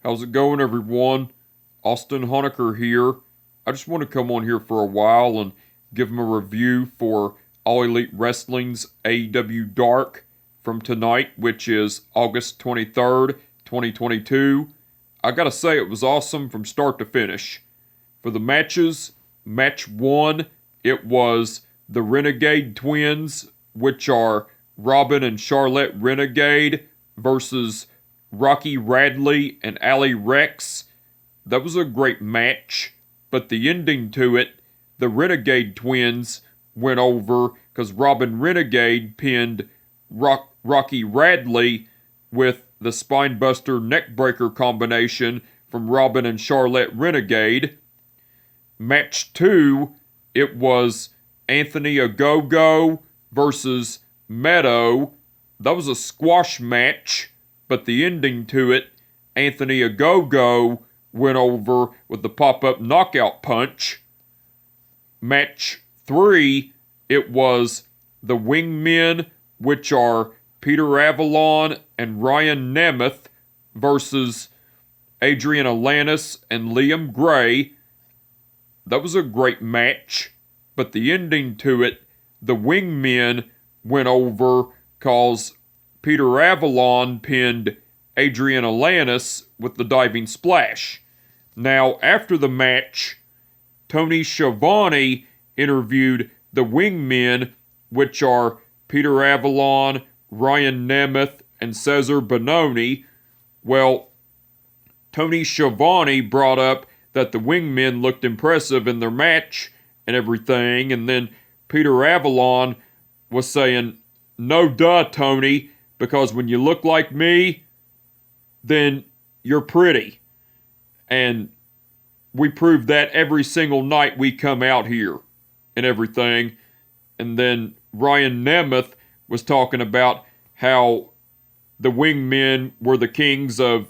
How's it going, everyone? Austin Honecker here. I just want to come on here for a while and give them a review for All Elite Wrestling's AEW Dark from tonight, which is August 23rd, 2022. I gotta say, it was awesome from start to finish. For the matches, match 1, it was the Renegade Twins, which are Robin and Charlotte Renegade, versus Rocky Radley and Ali Rex. That was a great match, but the ending to it, the Renegade Twins went over because Robin Renegade pinned Rocky Radley with the Spinebuster Neckbreaker combination from Robin and Charlotte Renegade. Match 2, it was Anthony Ogogo versus Meadow. That was a squash match, but the ending to it, Anthony Ogogo went over with the pop-up knockout punch. Match 3, it was the Wingmen, which are Peter Avalon and Ryan Nemeth, versus Adrian Alanis and Liam Gray. That was a great match, but the ending to it, the Wingmen went over cause Peter Avalon pinned Adrian Alanis with the diving splash. Now, after the match, Tony Schiavone interviewed the Wingmen, which are Peter Avalon, Ryan Nemeth, and Cesar Bononi. Well, Tony Schiavone brought up that the Wingmen looked impressive in their match and everything, and then Peter Avalon was saying, "No duh, Tony, because when you look like me, then you're pretty. And we prove that every single night we come out here and everything." And then Ryan Nemeth was talking about how the Wingmen were the kings of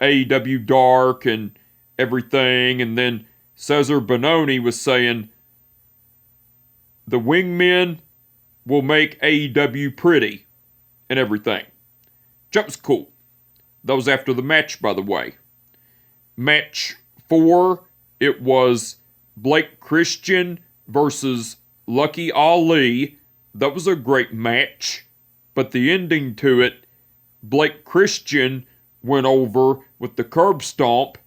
AEW Dark and everything. And then Cesar Bononi was saying, "The Wingmen will make AEW pretty and everything." That was cool. That was after the match, by the way. Match 4, it was Blake Christian versus Lucky Ali. That was a great match, but the ending to it, Blake Christian went over with the curb stomp.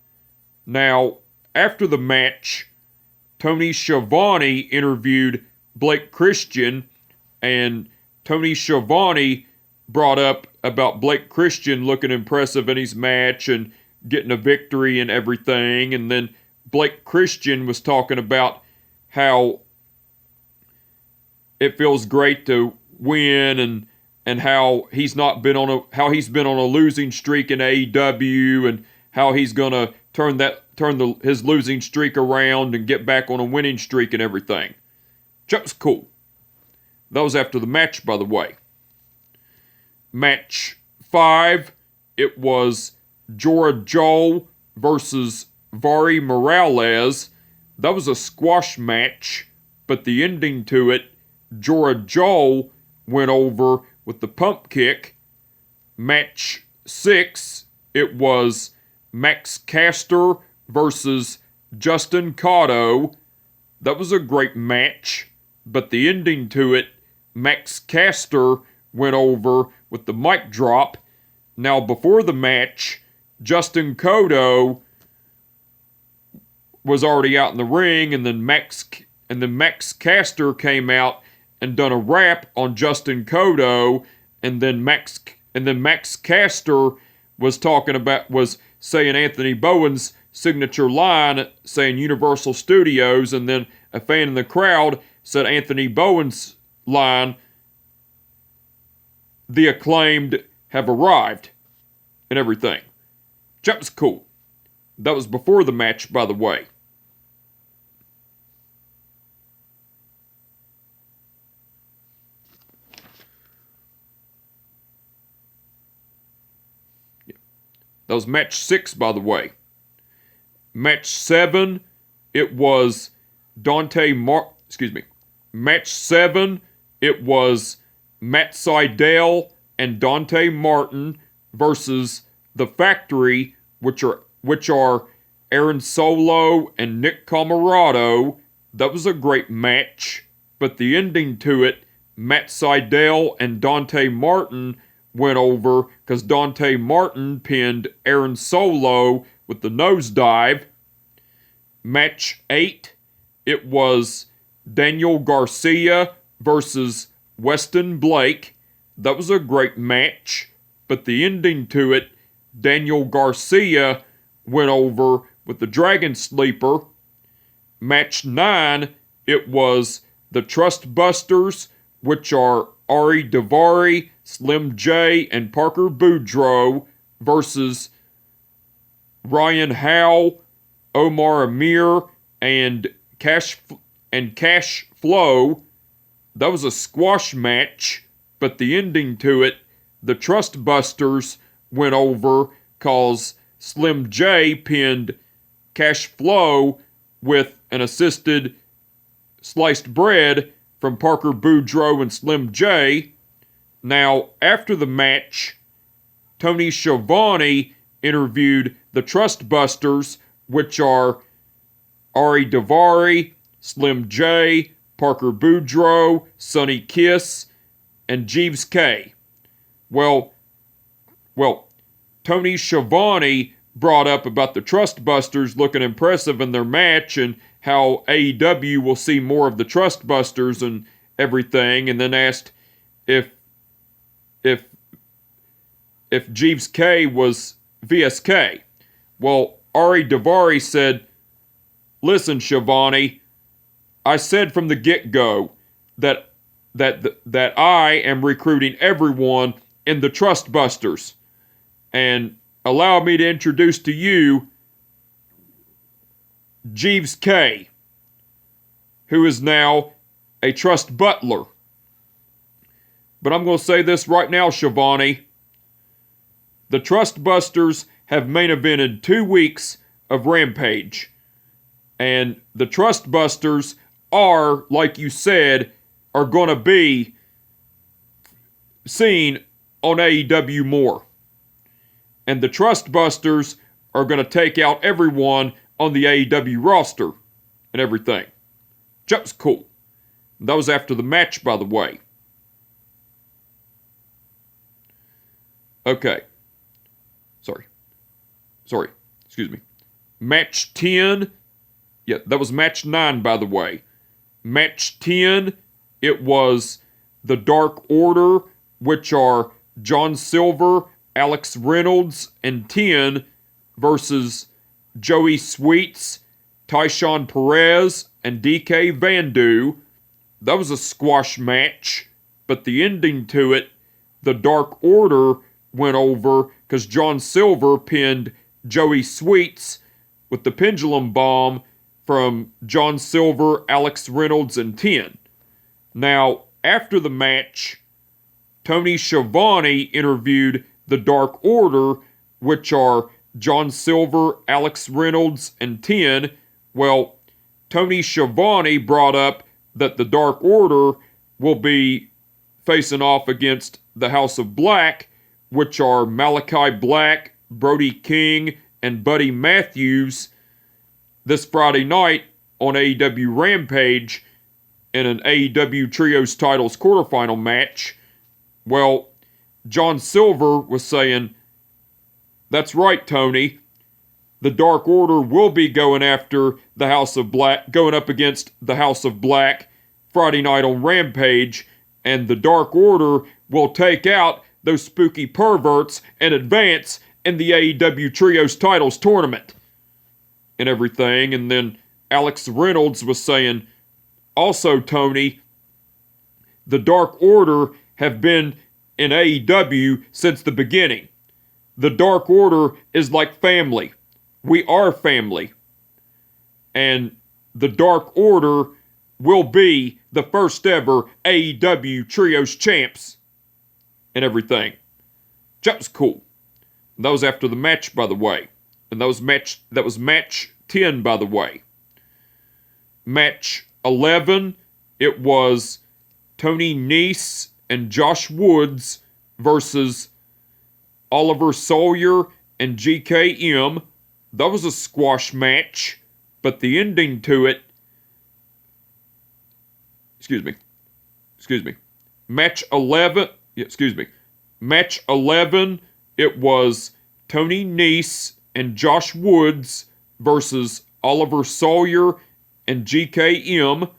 Now, after the match, Tony Schiavone interviewed Blake Christian, and Tony Schiavone brought up about Blake Christian looking impressive in his match and getting a victory and everything. And then Blake Christian was talking about how it feels great to win and how he's been on a losing streak in AEW, and how he's gonna turn his losing streak around and get back on a winning streak and everything. That was cool. That was after the match, by the way. Match 5, it was Jora Joe versus Vari Morales. That was a squash match, but the ending to it, Jora Joe went over with the pump kick. Match 6, it was Max Caster versus Justin Cotto. That was a great match, but the ending to it, Max Caster went over with the mic drop. Now, before the match, Justin Cotto was already out in the ring, and then Max Caster came out and done a rap on Justin Cotto, and then Max Caster was saying Anthony Bowen's signature line, saying Universal Studios, and then a fan in the crowd said Anthony Bowen's line, "The Acclaimed have arrived," and everything. That was cool. That was before the match, by the way. That was match 6, by the way. Match 7, it was Match 7, it was Matt Sydal and Dante Martin versus The Factory, which are Aaron Solo and Nick Comoroto. That was a great match, but the ending to it, Matt Sydal and Dante Martin went over because Dante Martin pinned Aaron Solo with the nosedive. Match 8, it was Daniel Garcia versus Weston Blake. That was a great match, but the ending to it, Daniel Garcia went over with the Dragon Sleeper. Match 9, it was the Trust Busters, which are Ari Daivari, Slim J, and Parker Boudreaux versus Ryan Howe, Omar Amir, and Cash Flow. That was a squash match, but the ending to it, the Trust Busters went over cause Slim J pinned Cash Flow with an assisted sliced bread from Parker Boudreaux and Slim J. Now, after the match, Tony Schiavone interviewed the Trust Busters, which are Ari Daivari, Slim J, Parker Boudreaux, Sonny Kiss, and Jeeves K. Well, Tony Schiavone brought up about the Trust Busters looking impressive in their match and how AEW will see more of the Trust Busters and everything, and then asked if Jeeves K was VSK. Well, Ari Daivari said, "Listen, Schiavone, I said from the get-go that I am recruiting everyone in the Trust Busters. And allow me to introduce to you Jeeves K, who is now a Trust Butler. But I'm going to say this right now, Schiavone. The Trust Busters have main evented 2 weeks of Rampage. And the Trust Busters are, like you said, are going to be seen on AEW more. And the Trust Busters are going to take out everyone on the AEW roster and everything." That was cool. That was after the match, by the way. Okay. Sorry. Excuse me. Match 10. Yeah, that was match 9, by the way. Match 10, it was the Dark Order, which are John Silver, Alex Reynolds, and 10 versus Joey Sweets, Tyshawn Perez, and DK Vandu. That was a squash match, but the ending to it, the Dark Order went over because John Silver pinned Joey Sweets with the pendulum bomb from John Silver, Alex Reynolds, and 10. Now, after the match, Tony Schiavone interviewed the Dark Order, which are John Silver, Alex Reynolds, and 10. Well, Tony Schiavone brought up that the Dark Order will be facing off against the House of Black, which are Malachi Black, Brody King, and Buddy Matthews, this Friday night on AEW Rampage in an AEW Trios Titles quarterfinal match. Well, John Silver was saying, "That's right, Tony. The Dark Order will be going after the House of Black, going up against the House of Black Friday night on Rampage, and the Dark Order will take out those spooky perverts and advance in the AEW Trios Titles tournament." And everything. And then Alex Reynolds was saying, "Also, Tony, the Dark Order have been in AEW since the beginning. The Dark Order is like family. We are family. And the Dark Order will be the first ever AEW Trios champs." And everything. That was cool. And that was after the match, by the way. And that was match 10, by the way. Match 11, it was Tony Nese and Josh Woods versus Oliver Sawyer and GKM. That was a squash match, but the ending to it, match 11, match 11, it was Tony Nese and Josh Woods versus Oliver Sawyer and GKM.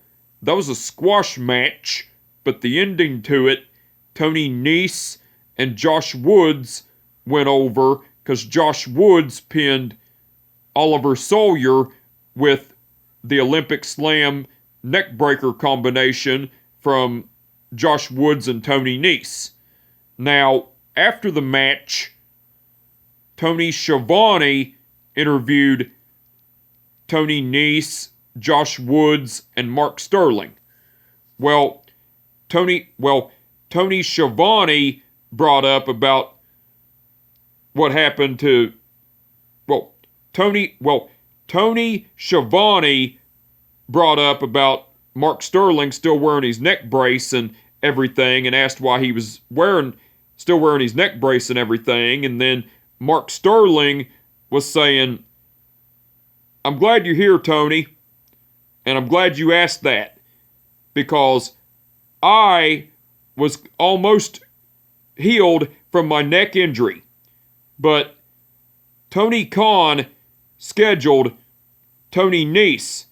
That was a squash match, but the ending to it, Tony Nese and Josh Woods went over because Josh Woods pinned Oliver Sawyer with the Olympic Slam neckbreaker combination from Josh Woods and Tony Nese. Now, after the match, Tony Schiavone interviewed Tony Nese, Josh Woods, and Mark Sterling. Tony Schiavone brought up about what happened to, Tony Schiavone brought up about Mark Sterling still wearing his neck brace and everything, and asked why he was still wearing his neck brace and everything, and then Mark Sterling was saying, "I'm glad you're here, Tony, and I'm glad you asked that, because I was almost healed from my neck injury, but Tony Khan scheduled Tony Nese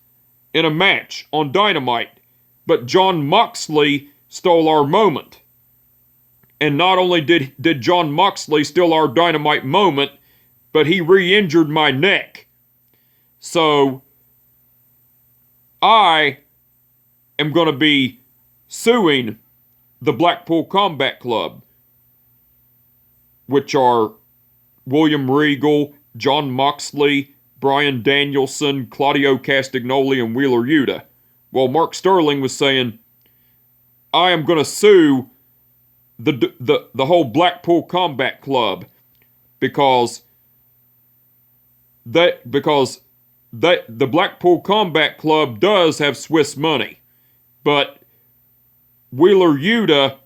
in a match on Dynamite, but Jon Moxley stole our moment. And not only did Jon Moxley steal our Dynamite moment, but he re-injured my neck. So I am going to be suing the Blackpool Combat Club, which are William Regal, Jon Moxley, Bryan Danielson, Claudio Castagnoli, and Wheeler Yuta." Well, Mark Sterling was saying, "I am going to sue the whole Blackpool Combat Club because the Blackpool Combat Club does have Swiss money, but Wheeler Yuta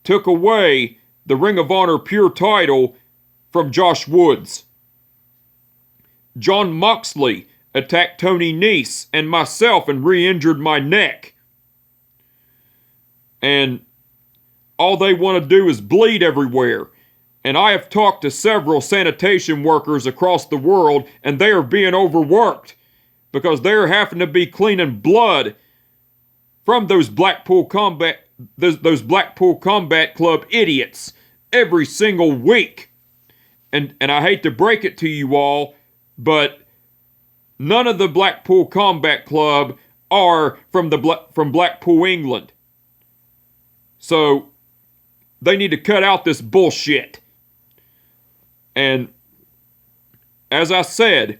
took away the Ring of Honor Pure title from Josh Woods. Jon Moxley attacked Tony Nese and myself and re-injured my neck. And all they want to do is bleed everywhere. And I have talked to several sanitation workers across the world, and they are being overworked because they're having to be cleaning blood from those Blackpool Combat Club idiots every single week. And I hate to break it to you all, but none of the Blackpool Combat Club are from Blackpool, England. So they need to cut out this bullshit. And as I said,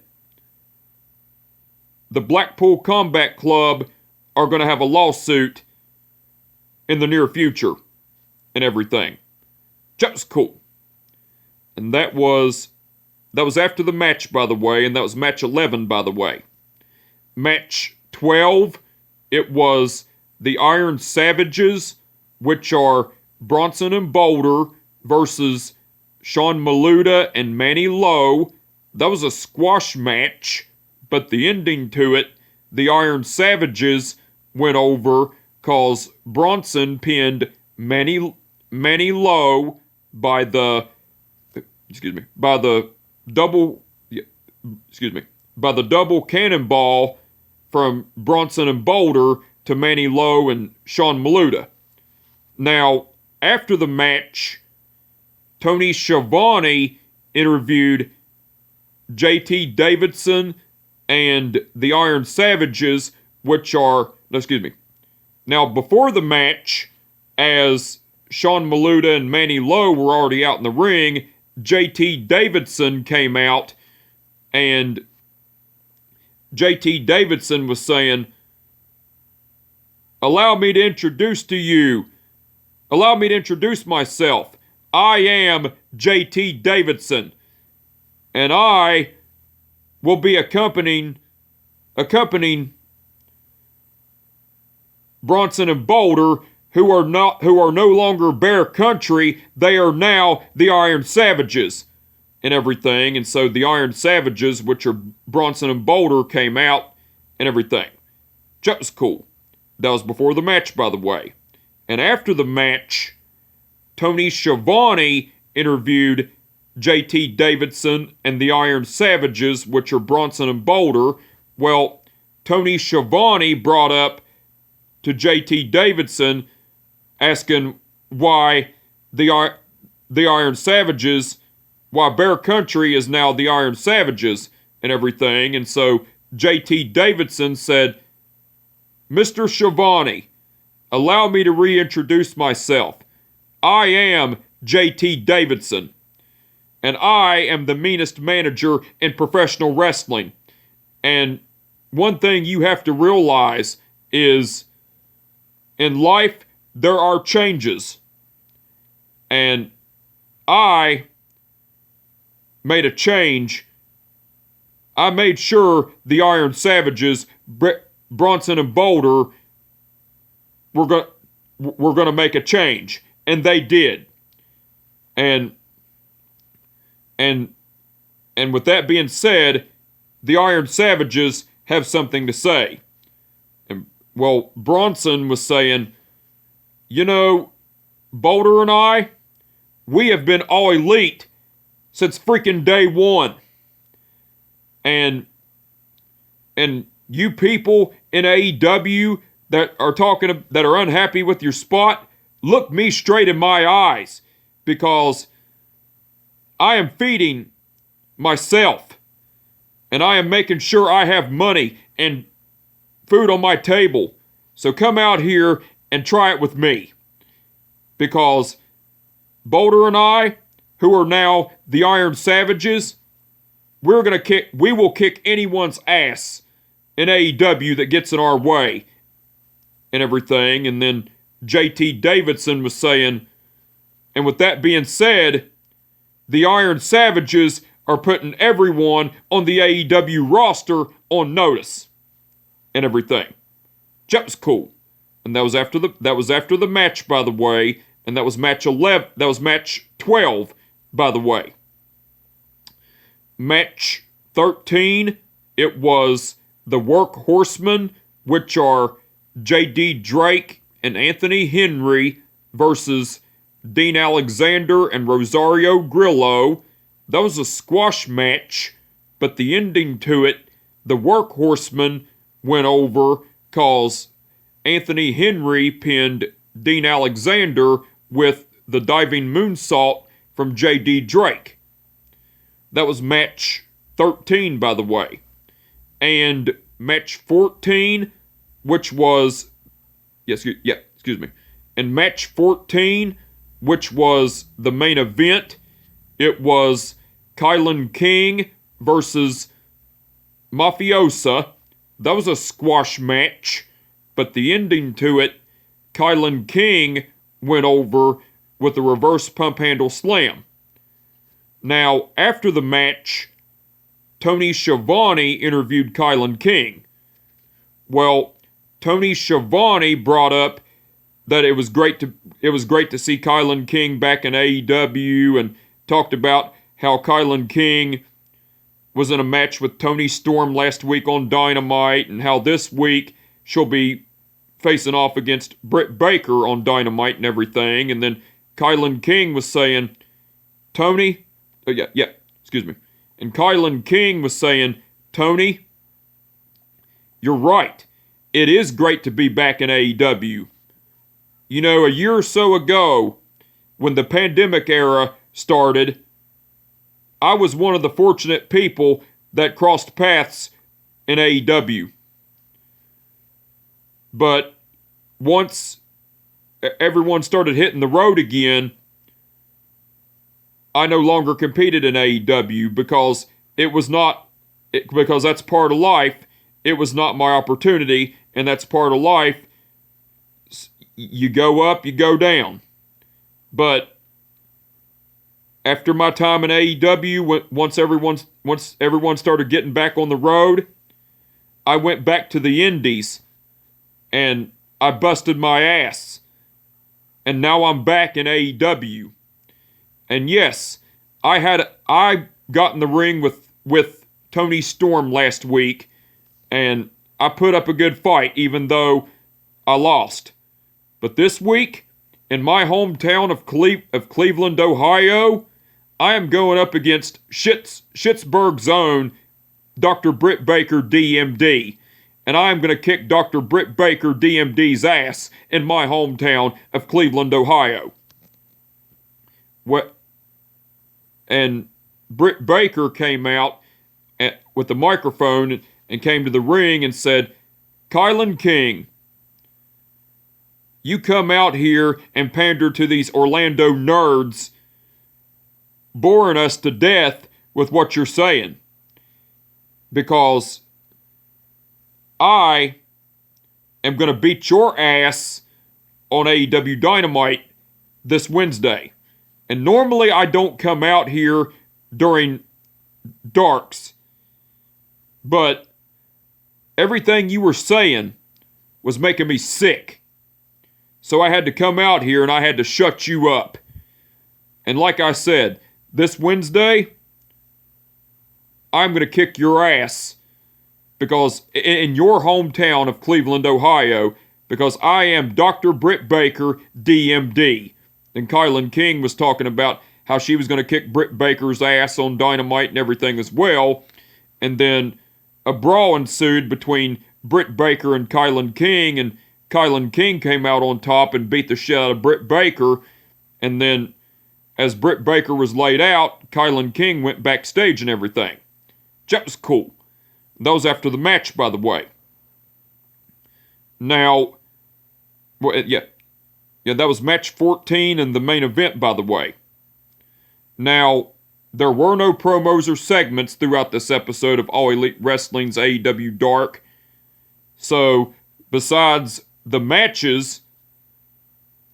the Blackpool Combat Club are going to have a lawsuit in the near future and everything. Just cool. And that was after the match, by the way, and that was match 11, by the way. Match 12, it was the Iron Savages, which are Bronson and Boulder versus Sean Maluda and Manny Lowe. That was a squash match, but the ending to it, the Iron Savages went over because Bronson pinned Manny Lowe by the double cannonball from Bronson and Boulder to Manny Lowe and Sean Maluda. Now, after the match, Tony Schiavone interviewed JT Davidson and the Iron Savages, which are, Now, before the match, as Sean Maluda and Manny Lowe were already out in the ring, JT Davidson came out, and JT Davidson was saying, allow me to introduce myself. I am JT Davidson, and I will be accompanying Bronson and Boulder, who are no longer Bear Country. They are now the Iron Savages. and everything. And so the Iron Savages, which are Bronson and Boulder, came out and everything. That was cool. That was before the match, by the way. And after the match, Tony Schiavone interviewed JT Davidson and the Iron Savages, which are Bronson and Boulder. Well, Tony Schiavone brought up to JT Davidson asking why the Iron Savages, why Bear Country is now the Iron Savages and everything. And so JT Davidson said, "Mr. Schiavone, allow me to reintroduce myself. I am JT Davidson, and I am the meanest manager in professional wrestling. And one thing you have to realize is, in life, there are changes. And I made a change. I made sure the Iron Savages, Bronson and Boulder, were going to make a change. And they did. And with that being said, the Iron Savages have something to say." And, well, Bronson was saying, "You know, Boulder and I, we have been all elite since freaking day one. And you people in AEW that are unhappy with your spot, look me straight in my eyes, because I am feeding myself, and I am making sure I have money and food on my table. So come out here and try it with me. Because Boulder and I, who are now the Iron Savages, we will kick anyone's ass in AEW that gets in our way and everything." And then JT Davidson was saying, "And with that being said, the Iron Savages are putting everyone on the AEW roster on notice and everything." That was cool. And that was after the match, by the way, and that was match 11. That was match 12, by the way. Match 13, it was the Workhorsemen, which are J.D. Drake and Anthony Henry versus Dean Alexander and Rosario Grillo. That was a squash match, but the ending to it, the Workhorsemen went over because Anthony Henry pinned Dean Alexander with the diving moonsault from J.D. Drake. That was match 13, by the way. And match 14, which was... excuse me. And match 14, which was the main event, it was Kylan King versus Mafiosa. That was a squash match, but the ending to it, Kylan King went over with a reverse pump handle slam. Now, after the match, Tony Schiavone interviewed Kylan King. Well, Tony Schiavone brought up that it was great to see Kylan King back in AEW, and talked about how Kylan King was in a match with Toni Storm last week on Dynamite, and how this week she'll be facing off against Britt Baker on Dynamite and everything. And then Kylan King was saying, Tony, and Kylan King was saying, Tony, you're right. It is great to be back in AEW. You know, a year or so ago, when the pandemic era started, I was one of the fortunate people that crossed paths in AEW. But once everyone started hitting the road again, I no longer competed in AEW because because that's part of life. It was not my opportunity, and that's part of life. You go up, you go down. But after my time in AEW, once everyone started getting back on the road, I went back to the indies and I busted my ass. And now I'm back in AEW. And yes, I got in the ring with Tony Storm last week, and I put up a good fight, even though I lost. But this week, in my hometown of Cleveland, Ohio, I am going up against Schittsburg's own Dr. Britt Baker, DMD. And I am going to kick Dr. Britt Baker, DMD's ass in my hometown of Cleveland, Ohio. And Britt Baker came out with the microphone and came to the ring and said, "Kylan King, you come out here and pander to these Orlando nerds, boring us to death with what you're saying. Because I am going to beat your ass on AEW Dynamite this Wednesday. And normally I don't come out here during Darks. But everything you were saying was making me sick. So I had to come out here and I had to shut you up. And like I said, this Wednesday, I'm going to kick your ass. Because in your hometown of Cleveland, Ohio, because I am Dr. Britt Baker, DMD. And Kylan King was talking about how she was going to kick Britt Baker's ass on Dynamite and everything as well. And then a brawl ensued between Britt Baker and Kylan King, and Kylan King came out on top and beat the shit out of Britt Baker. And then, as Britt Baker was laid out, Kylan King went backstage and everything. That was cool. That was after the match, by the way. Now, that was match 14 in the main event, by the way. Now, there were no promos or segments throughout this episode of All Elite Wrestling's AEW Dark. So, besides the matches,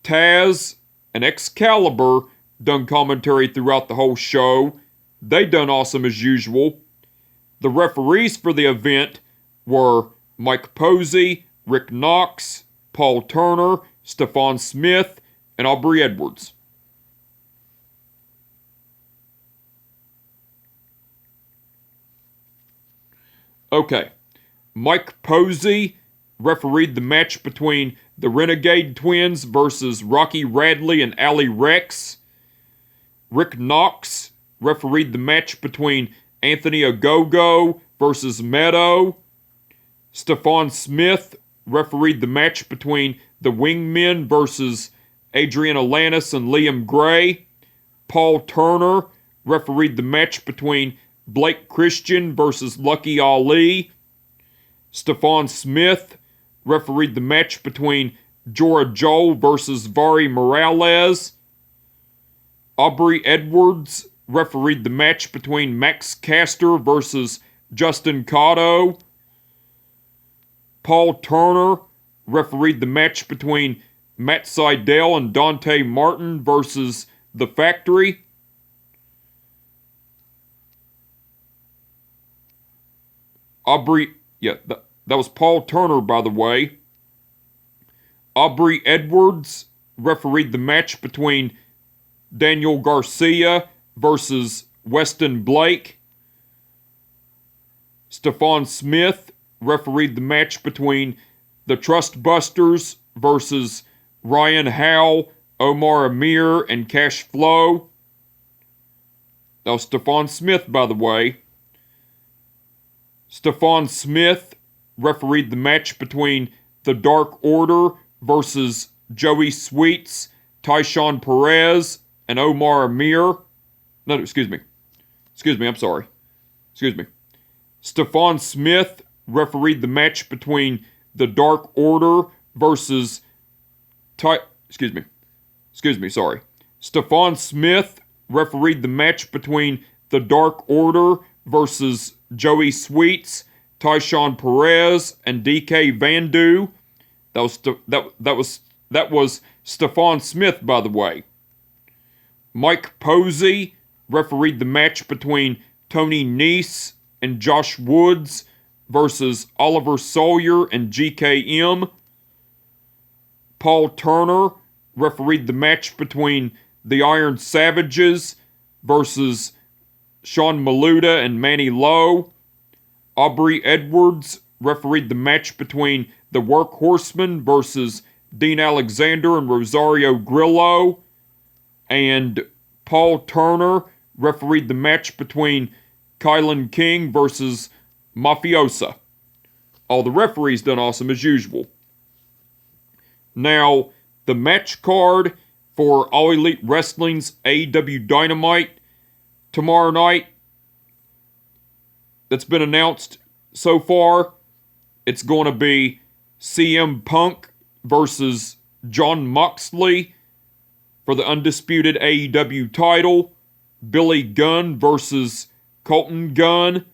Taz and Excalibur done commentary throughout the whole show. They done awesome as usual. The referees for the event were Mike Posey, Rick Knox, Paul Turner, Stephon Smith, and Aubrey Edwards. Okay, Mike Posey refereed the match between the Renegade Twins versus Rocky Radley and Ali Rex. Rick Knox refereed the match between Anthony Ogogo versus Meadow. Stephon Smith refereed the match between the Wingmen versus Adrian Alanis and Liam Gray. Paul Turner refereed the match between Blake Christian versus Lucky Ali. Stephon Smith refereed the match between Jora Joel versus Vari Morales. Aubrey Edwards refereed the match between Max Caster versus Justin Cotto. Paul Turner refereed the match between Matt Sydal and Dante Martin versus The Factory. That was Paul Turner, by the way. Aubrey Edwards refereed the match between Daniel Garcia versus Weston Blake. Stephon Smith refereed the match between the Trustbusters versus Ryan Howe, Omar Amir, and Cash Flow. That was Stephon Smith, by the way. Stephon Smith refereed the match between the Dark Order versus Joey Sweets, Tyshawn Perez, and Omar Amir. No, excuse me, I'm sorry. Stephon Smith refereed the match between the Dark Order versus Stephon Smith refereed the match between the Dark Order versus Joey Sweets, Tyshawn Perez, and DK Vandu. That was Stephon Smith, by the way. Mike Posey refereed the match between Tony Nese and Josh Woods versus Oliver Sawyer and GKM. Paul Turner refereed the match between the Iron Savages versus Sean Maluda and Manny Lowe. Aubrey Edwards refereed the match between the Workhorsemen versus Dean Alexander and Rosario Grillo. And Paul Turner refereed the match between Kylan King versus Mafiosa. All the referees done awesome as usual. Now, the match card for All Elite Wrestling's AEW Dynamite tomorrow night that's been announced so far, it's going to be CM Punk versus Jon Moxley for the undisputed AEW title, Billy Gunn versus Colton Gunn,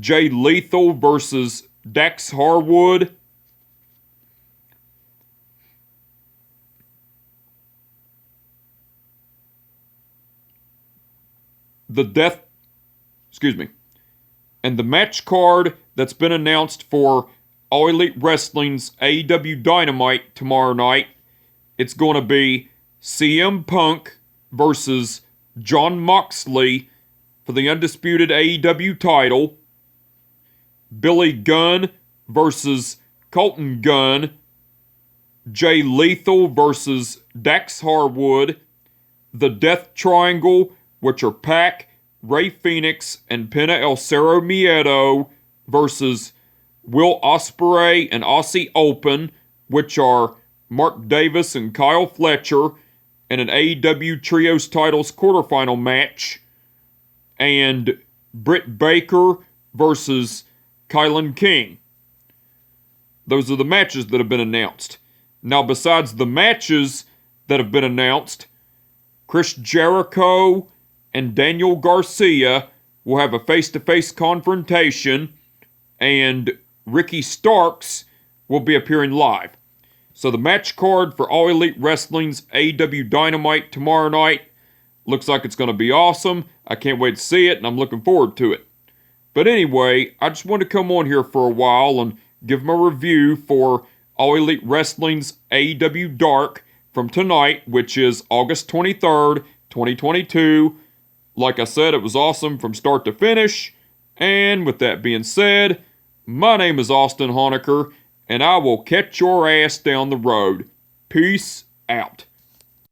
Jay Lethal versus Dax Harwood, and the match card that's been announced for All Elite Wrestling's AEW Dynamite tomorrow night, it's going to be CM Punk versus Jon Moxley for the undisputed AEW title, Billy Gunn versus Colton Gunn, Jay Lethal versus Dax Harwood, the Death Triangle, which are Pac, Rey Fenix, and Penta El Cerro Miedo versus Will Ospreay and Aussie Open, which are Mark Davis and Kyle Fletcher, in an AEW Trios Titles quarterfinal match, and Britt Baker versus Kylan King. Those are the matches that have been announced. Now, besides the matches that have been announced, Chris Jericho and Daniel Garcia will have a face-to-face confrontation, and Ricky Starks will be appearing live. So the match card for All Elite Wrestling's AEW Dynamite tomorrow night looks like it's going to be awesome. I can't wait to see it, and I'm looking forward to it. But anyway, I just wanted to come on here for a while and give my review for All Elite Wrestling's AEW Dark from tonight, which is August 23rd, 2022. Like I said, it was awesome from start to finish. And with that being said, my name is Austin Honecker, and I will catch your ass down the road. Peace out.